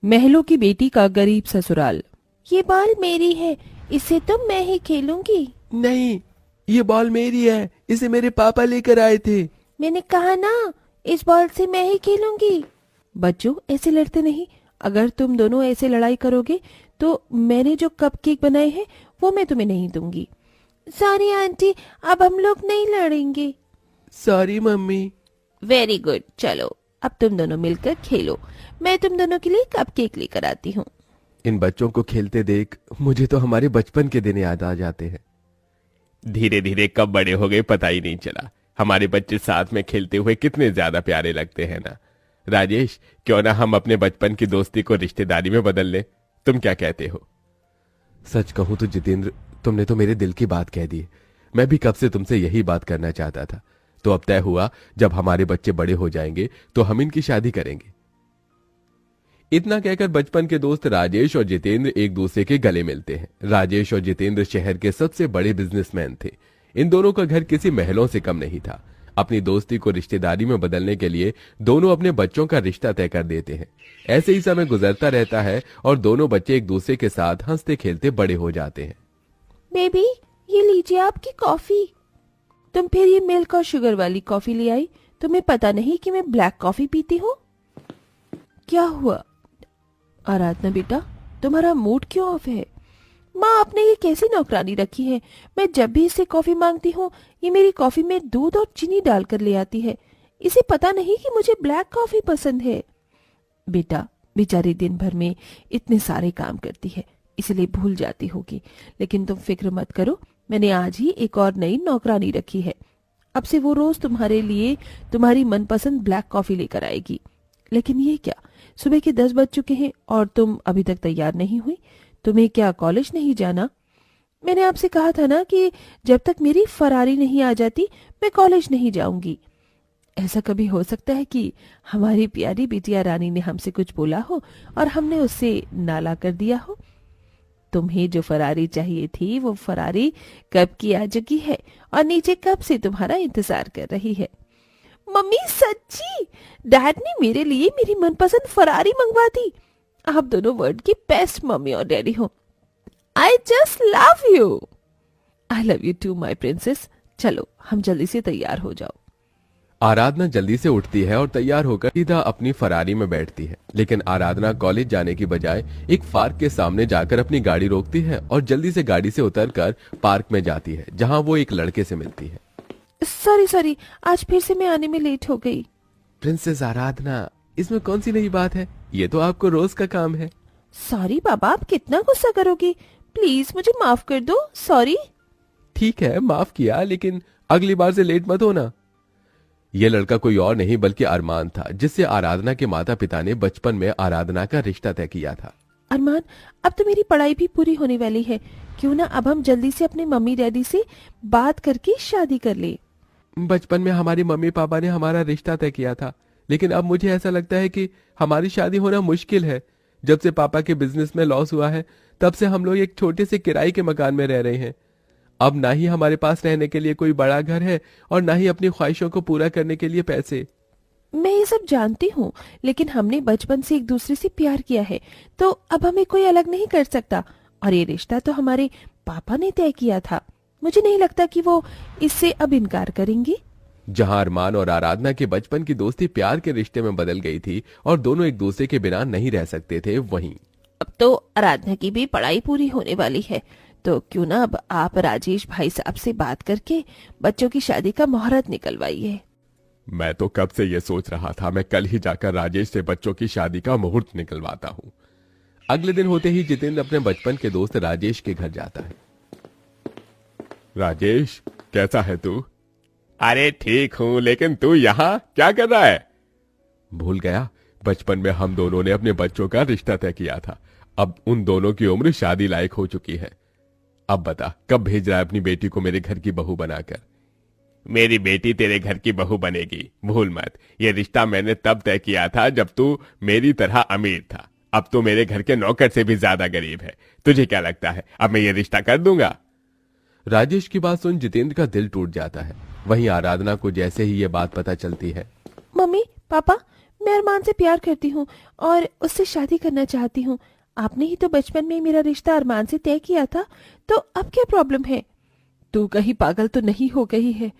महलों की बेटी का गरीब ससुराल। ये बॉल मेरी है, इसे तो मैं ही खेलूंगी। नहीं, ये बॉल मेरी है, इसे मेरे पापा लेकर आए थे। मैंने कहा ना, इस बॉल से मैं ही खेलूंगी। बच्चों, ऐसे लड़ते नहीं। अगर तुम दोनों ऐसे लड़ाई करोगे तो मैंने जो कपकेक बनाए हैं वो मैं तुम्हें नहीं दूंगी। सॉरी आंटी, अब हम लोग नहीं लड़ेंगे। Sorry mummy. वेरी गुड, चलो अब तुम दोनों मिलकर खेलो। मैं तुम दोनों के लिए कपकेक लेकर आती हूँ। इन बच्चों को खेलते देख मुझे तो हमारे बचपन के दिन याद आ जाते हैं। धीरे धीरे कब बड़े हो गए पता ही नहीं चला। हमारे बच्चे साथ में खेलते हुए कितने ज्यादा प्यारे लगते हैं ना। राजेश, क्यों ना हम अपने बचपन की दोस्ती को रिश्तेदारी में बदल ले? तुम क्या कहते हो? सच कहूं तो जितेंद्र, तुमने तो मेरे दिल की बात कह दी। मैं भी कब से तुमसे यही बात करना चाहता था। तो अब तय हुआ, जब हमारे बच्चे बड़े हो जाएंगे तो हम इनकी शादी करेंगे। इतना कहकर बचपन के दोस्त राजेश और जितेंद्र एक दूसरे के गले मिलते हैं। राजेश और जितेंद्र शहर के सबसे बड़े बिजनेसमैन थे। इन दोनों का घर किसी महलों से कम नहीं था। अपनी दोस्ती को रिश्तेदारी में बदलने के लिए दोनों अपने बच्चों का रिश्ता तय कर देते हैं। ऐसे ही समय गुजरता रहता है और दोनों बच्चे एक दूसरे के साथ हंसते खेलते बड़े हो जाते हैं। बेबी, ये लीजिए आपकी कॉफी। तुम फिर ये मिल्क और शुगर वाली कॉफी ले आई। तुम्हें पता नहीं कि मैं ब्लैक कॉफी पीती हूँ? क्या हुआ आराधना बेटा, तुम्हारा मूड क्यों ऑफ है? माँ, आपने ये कैसी नौकरानी रखी है? मैं जब भी इससे कॉफी मांगती हूँ ये मेरी कॉफी में दूध और चीनी डालकर ले आती है। इसे पता नहीं कि मुझे ब्लैक कॉफी पसंद है। बेटा, बेचारी दिन भर में इतने सारे काम करती है, इसलिए भूल जाती होगी। लेकिन तुम फिक्र मत करो, मैंने आज ही एक और नई नौकरानी रखी है। अब से वो रोज तुम्हारे लिए तुम्हारी मनपसंद ब्लैक कॉफी लेकर आएगी। लेकिन ये क्या, सुबह के 10 बज चुके हैं और तुम अभी तक तैयार नहीं हुई? तुम्हें क्या कॉलेज नहीं जाना? मैंने आपसे कहा था ना कि जब तक मेरी फरारी नहीं आ जाती मैं कॉलेज नहीं जाऊंगी। ऐसा कभी हो सकता है कि हमारी प्यारी बिटिया रानी ने हमसे कुछ बोला हो और हमने उससे नाला कर दिया हो? तुम्हें जो फरारी चाहिए थी वो फरारी कब की आ चुकी है और नीचे कब से तुम्हारा इंतजार कर रही है। मम्मी, सच्ची डैड ने मेरे लिए मेरी मनपसंद फरारी मंगवा दी। आप दोनों वर्ल्ड की बेस्ट मम्मी और डैडी हो। I just love you. I love you too my princess. चलो हम जल्दी से तैयार हो जाओ। आराधना जल्दी से उठती है और तैयार होकर सीधा अपनी फरारी में बैठती है। लेकिन आराधना कॉलेज जाने की बजाय एक पार्क के सामने जाकर अपनी गाड़ी रोकती है और जल्दी से गाड़ी से उतरकर पार्क में जाती है, जहां वो एक लड़के से मिलती है। सॉरी, आज फिर से मैं आने में लेट हो गई। प्रिंसेस आराधना, इसमें कौन सी नई बात है? ये तो आपको रोज का काम है। सॉरी बाबा, आप कितना गुस्सा करोगे? प्लीज मुझे माफ कर दो। सॉरी। ठीक है, माफ किया, लेकिन अगली बार से लेट मत होना। यह लड़का कोई और नहीं बल्कि अरमान था, जिससे आराधना के माता पिता ने बचपन में आराधना का रिश्ता तय किया था। अरमान, अब तो मेरी पढ़ाई भी पूरी होने वाली है। क्यों ना अब हम जल्दी से अपने मम्मी डैडी से बात करके शादी कर ले। बचपन में हमारी मम्मी पापा ने हमारा रिश्ता तय किया था, लेकिन अब मुझे ऐसा लगता है कि हमारी शादी होना मुश्किल है। जब से पापा के बिजनेस में लॉस हुआ है तब से हम लोग एक छोटे से किराए के मकान में रह रहे हैं। अब ना ही हमारे पास रहने के लिए कोई बड़ा घर है और ना ही अपनी ख्वाहिशों को पूरा करने के लिए पैसे। मैं ये सब जानती हूँ, लेकिन हमने बचपन से एक दूसरे से प्यार किया है, तो अब हमें कोई अलग नहीं कर सकता। और ये रिश्ता तो हमारे पापा ने तय किया था। मुझे नहीं लगता कि वो इससे अब इनकार करेंगे। जहां अरमान और आराधना के बचपन की दोस्ती प्यार के रिश्ते में बदल गई थी और दोनों एक दूसरे के बिना नहीं रह सकते थे, वहीं अब तो आराधना की भी पढ़ाई पूरी होने वाली है, तो क्यों ना अब आप राजेश भाई साहब से बात करके बच्चों की शादी का मुहूर्त निकलवाइए। मैं तो कब से ये सोच रहा था, मैं कल ही जाकर राजेश से बच्चों की शादी का मुहूर्त निकलवाता हूँ। अगले दिन होते ही जितेंद्र अपने बचपन के दोस्त राजेश के घर जाता है। राजेश, कैसा है तू? अरे ठीक हूं, लेकिन तू यहाँ क्या कर रहा है? भूल गया, बचपन में हम दोनों ने अपने बच्चों का रिश्ता तय किया था। अब उन दोनों की उम्र शादी लायक हो चुकी है। अब बता, कब भेज रहा है अपनी बेटी को मेरे घर की बहू बनाकर? मेरी बेटी तेरे घर की बहू बनेगी, भूल मत। ये रिश्ता मैंने तब तय किया था जब तू मेरी तरह अमीर था। अब तो मेरे घर के नौकर से भी ज्यादा गरीब है। तुझे क्या लगता है अब मैं ये रिश्ता कर दूंगा? राजेश की बात सुन जितेंद्र का दिल टूट जाता है। वहीं आराधना को जैसे ही ये बात पता चलती है। मम्मी पापा, मैं अरमान से प्यार करती हूँ और उससे शादी करना चाहती हूँ। आपने ही तो बचपन में मेरा रिश्ता अरमान से तय किया था, तो अब क्या प्रॉब्लम है? तू कहीं पागल तो नहीं हो गई है?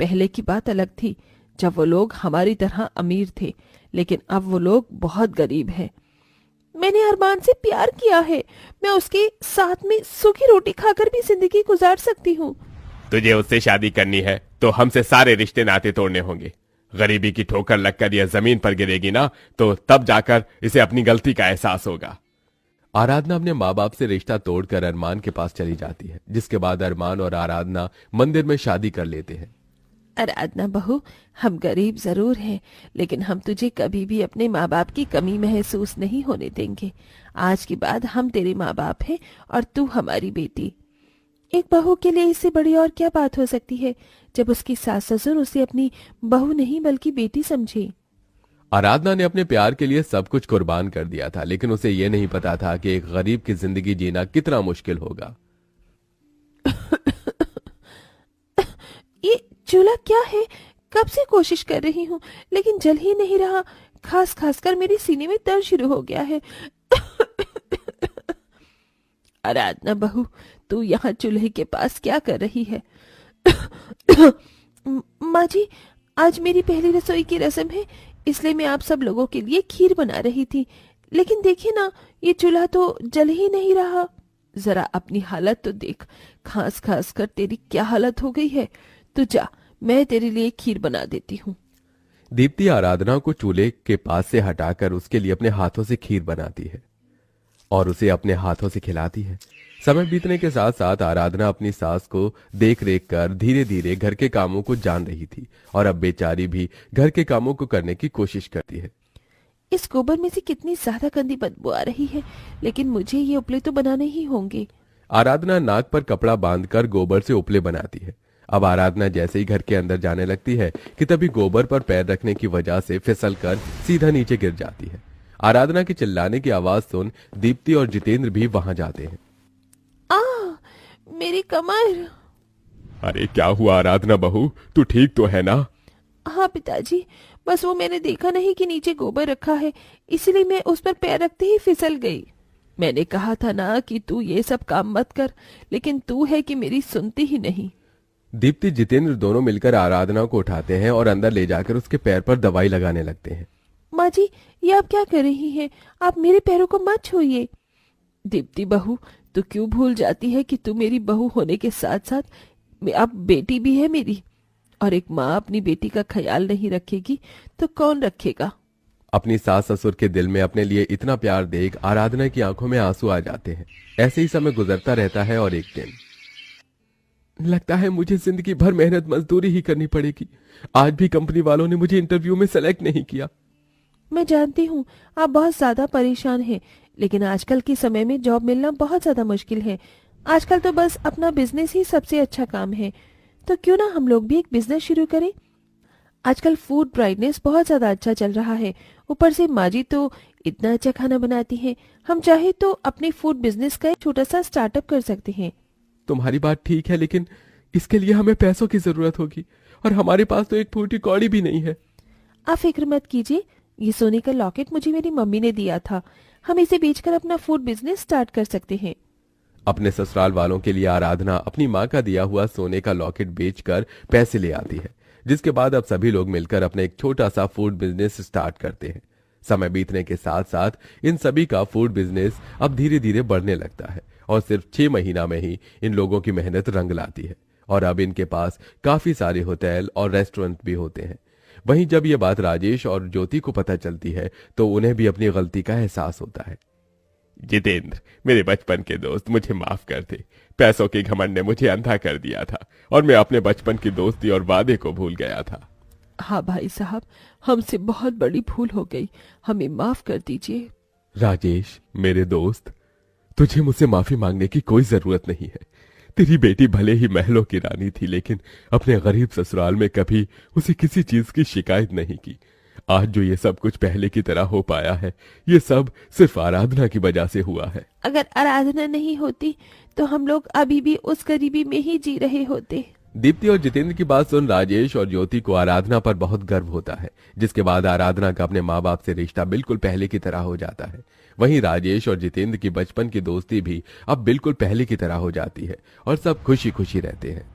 पहले की बात अलग थी, जब वो लोग हमारी तरह अमीर थे, लेकिन अब वो लोग बहुत गरीब हैं। मैंने अरमान से प्यार किया है, मैं उसके साथ में सूखी रोटी खाकर भी जिंदगी गुजार सकती हूँ। तुझे उससे शादी करनी है तो हमसे सारे रिश्ते नाते तोड़ने होंगे। गरीबी की ठोकर लगकर यह जमीन पर गिरेगी ना, तो तब जाकर इसे अपनी गलती का एहसास होगा। आराधना अपने माँ बाप से रिश्ता तोड़कर अरमान के पास चली जाती है, जिसके बाद अरमान और आराधना मंदिर में शादी कर लेते हैं। आराधना बहू, हम गरीब जरूर हैं, लेकिन हम तुझे कभी भी अपने माँ बाप की कमी महसूस नहीं होने देंगे। आज के बाद हम तेरे माँ बाप हैं और तू हमारी बेटी। एक बहू के लिए इससे बड़ी और क्या बात हो सकती है, जब उसकी सास ससुर उसे अपनी बहू नहीं बल्कि बेटी समझे। आराधना ने अपने प्यार के लिए सब कुछ कुर्बान कर दिया था, लेकिन उसे यह नहीं पता था कि एक गरीब की जिंदगी जीना कितना मुश्किल होगा। ये चूल्हा क्या है? कब से कोशिश कर रही हूँ, लेकिन जल ही नहीं रहा। खास खास कर मेरे सीने में दर्द शुरू हो गया है। आराधना बहू, तू यहाँ चूल्हे के पास क्या कर रही है? माँ जी, आज मेरी पहली रसोई की रस्म है, इसलिए मैं आप सब लोगों के लिए खीर बना रही थी। लेकिन देखिए ना, ये चूल्हा तो जल ही नहीं रहा। जरा अपनी हालत तो देख, खास खास कर तेरी क्या हालत हो गई है। तू जा, मैं तेरे लिए खीर बना देती हूँ। दीप्ति आराधना को चूल्हे के पास से हटाकर उसके लिए अपने हाथों से खीर बनाती है और उसे अपने हाथों से खिलाती है। समय बीतने के साथ साथ आराधना अपनी सास को देख रेख कर धीरे धीरे घर के कामों को जान रही थी और अब बेचारी भी घर के कामों को करने की कोशिश करती है। इस गोबर में से कितनी ज्यादा गंदी बदबू आ रही है, लेकिन मुझे ये उपले तो बनाने ही होंगे। आराधना नाक पर कपड़ा बांधकर गोबर से उपले बनाती है। अब आराधना जैसे ही घर के अंदर जाने लगती है कि तभी गोबर पर पैर रखने की वजह से फिसलकर सीधा नीचे गिर जाती है। आराधना के चिल्लाने की आवाज सुन दीप्ति और जितेंद्र भी वहां जाते हैं। मेरी कमर। अरे क्या हुआ आराधना बहू, तू ठीक तो है ना? हाँ पिताजी, बस वो मैंने देखा नहीं कि नीचे गोबर रखा है, इसलिए मैं उस पर पैर रखते ही फिसल गई। मैंने कहा था ना कि तू ये सब काम मत कर, लेकिन तू है कि मेरी सुनती ही नहीं। दीप्ति जितेंद्र दोनों मिलकर आराधना को उठाते हैं और अंदर ले जाकर उसके पैर पर दवाई लगाने लगते हैं। माँ जी, ये आप क्या कर रही हैं? आप मेरे पैरों को मत छूइए। दीप्ति बहू, तू क्यों भूल जाती है कि तू मेरी बहू होने के साथ साथ अब बेटी भी है मेरी, और एक माँ अपनी बेटी का ख्याल नहीं रखेगी तो कौन रखेगा? अपनी सास ससुर के दिल में अपने लिए इतना प्यार देख आराधना की आंखों में आंसू आ जाते हैं। ऐसे ही समय गुजरता रहता है और एक दिन लगता है मुझे जिंदगी भर मेहनत मजदूरी ही करनी पड़ेगी। आज भी कंपनी वालों ने मुझे इंटरव्यू में सेलेक्ट नहीं किया। मैं जानती हूँ आप बहुत ज्यादा परेशान हैं, लेकिन आजकल के समय में जॉब मिलना बहुत ज्यादा मुश्किल है। आजकल तो बस अपना बिजनेस ही सबसे अच्छा काम है, तो क्यों ना हम लोग भी एक बिजनेस शुरू करें। आजकल फूड ब्राइटनेस बहुत ज्यादा अच्छा चल रहा है, ऊपर से माँ जी तो इतना अच्छा खाना बनाती हैं। हम चाहे तो अपने फूड बिजनेस का एक छोटा सा स्टार्टअप कर सकते हैं। तुम्हारी बात ठीक है, लेकिन इसके लिए हमें पैसों की जरूरत होगी और हमारे पास तो एक फूटी कौड़ी भी नहीं है। आप फिक्र मत कीजिए, ये सोने का लॉकेट मुझे मेरी मम्मी ने दिया था, हम इसे बेचकर अपना फूड बिजनेस स्टार्ट कर सकते हैं। अपने ससुराल वालों के लिए आराधना अपनी माँ का दिया हुआ सोने का लॉकेट बेचकर पैसे ले आती है, जिसके बाद अब सभी लोग मिलकर अपना एक छोटा सा फूड बिजनेस स्टार्ट करते हैं। समय बीतने के साथ साथ इन सभी का फूड बिजनेस अब धीरे धीरे बढ़ने लगता है और सिर्फ 6 महीना में ही इन लोगों की मेहनत रंग लाती है और अब इनके पास काफी सारे होटल और रेस्टोरेंट भी होते हैं। वहीं जब ये बात राजेश और ज्योति को पता चलती है तो उन्हें भी अपनी गलती का एहसास होता है। जितेंद्र, मेरे बचपन के दोस्त, मुझे माफ कर दे। पैसों के घमंड ने मुझे अंधा कर दिया था और मैं अपने बचपन की दोस्ती और वादे को भूल गया था। हाँ भाई साहब, हमसे बहुत बड़ी भूल हो गई, हमें माफ कर दीजिए। राजेश मेरे दोस्त, तुझे मुझसे माफी मांगने की कोई जरूरत नहीं है। तेरी बेटी भले ही महलों की रानी थी, लेकिन अपने गरीब ससुराल में कभी उसे किसी चीज की शिकायत नहीं की। आज जो ये सब कुछ पहले की तरह हो पाया है, ये सब सिर्फ आराधना की वजह से हुआ है। अगर आराधना नहीं होती तो हम लोग अभी भी उस गरीबी में ही जी रहे होते। दीप्ति और जितेंद्र की बात सुन राजेश और ज्योति को आराधना पर बहुत गर्व होता है, जिसके बाद आराधना का अपने माँ बाप से रिश्ता बिल्कुल पहले की तरह हो जाता है। वहीं राजेश और जितेंद्र की बचपन की दोस्ती भी अब बिल्कुल पहले की तरह हो जाती है और सब खुशी खुशी रहते हैं।